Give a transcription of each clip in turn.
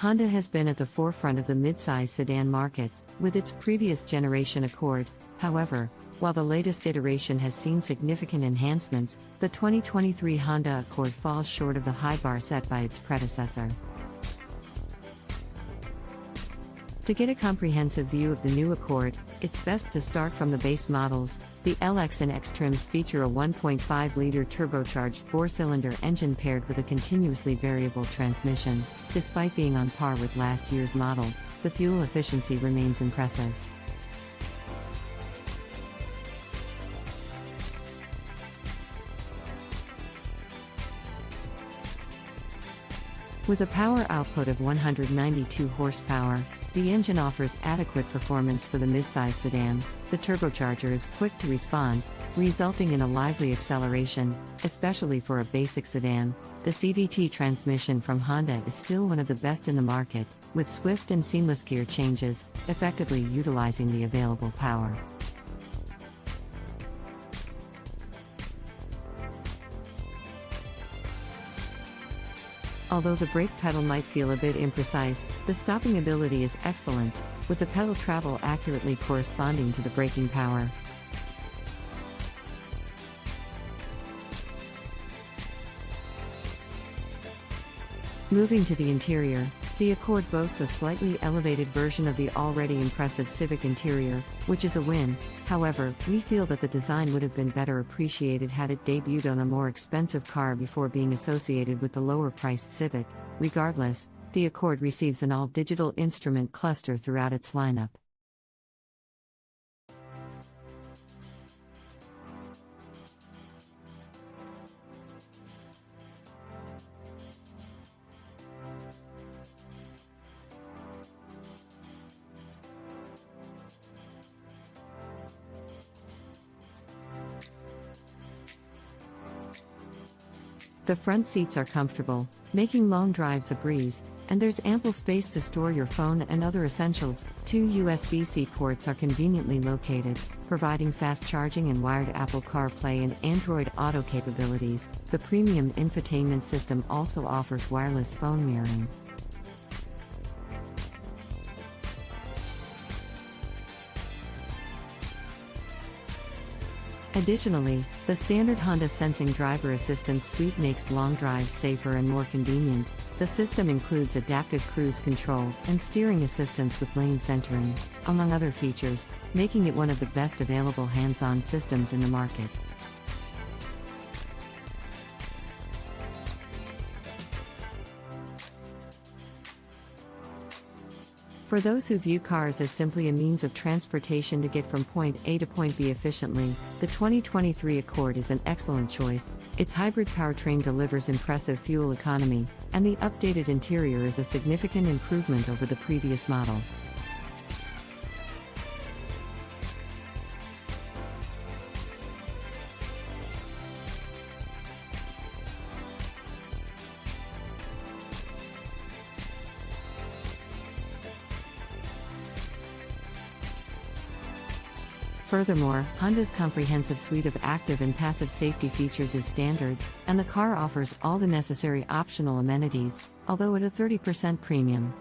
Honda has been at the forefront of the midsize sedan market, with its previous generation Accord. However, while the latest iteration has seen significant enhancements, the 2023 Honda Accord falls short of the high bar set by its predecessor. To get a comprehensive view of the new Accord, it's best to start from the base models. The LX and X trims feature a 1.5-liter turbocharged 4-cylinder engine paired with a continuously variable transmission. Despite being on par with last year's model, the fuel efficiency remains impressive. With a power output of 192 horsepower, the engine offers adequate performance for the midsize sedan. The turbocharger is quick to respond, resulting in a lively acceleration, especially for a basic sedan. The CVT transmission from Honda is still one of the best in the market, with swift and seamless gear changes, effectively utilizing the available power. Although the brake pedal might feel a bit imprecise, the stopping ability is excellent, with the pedal travel accurately corresponding to the braking power. Moving to the interior, the Accord boasts a slightly elevated version of the already impressive Civic interior, which is a win. However, we feel that the design would have been better appreciated had it debuted on a more expensive car before being associated with the lower-priced Civic. Regardless, the Accord receives an all-digital instrument cluster throughout its lineup. The front seats are comfortable, making long drives a breeze, and there's ample space to store your phone and other essentials. 2 USB-C ports are conveniently located, providing fast charging and wired Apple CarPlay and Android Auto capabilities. The premium infotainment system also offers wireless phone mirroring. Additionally, the standard Honda Sensing Driver Assistance suite makes long drives safer and more convenient. The system includes adaptive cruise control and steering assistance with lane centering, among other features, making it one of the best available hands-on systems in the market. For those who view cars as simply a means of transportation to get from point A to point B efficiently, the 2023 Accord is an excellent choice. Its hybrid powertrain delivers impressive fuel economy, and the updated interior is a significant improvement over the previous model. Furthermore, Honda's comprehensive suite of active and passive safety features is standard, and the car offers all the necessary optional amenities, although at a 30% premium.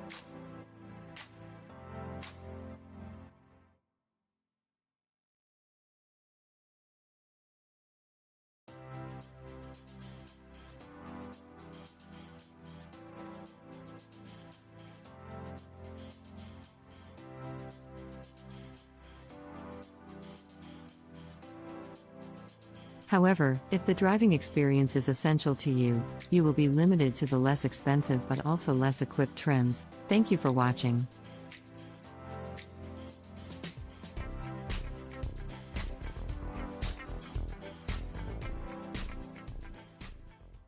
However, if the driving experience is essential to you, you will be limited to the less expensive but also less equipped trims. Thank you for watching.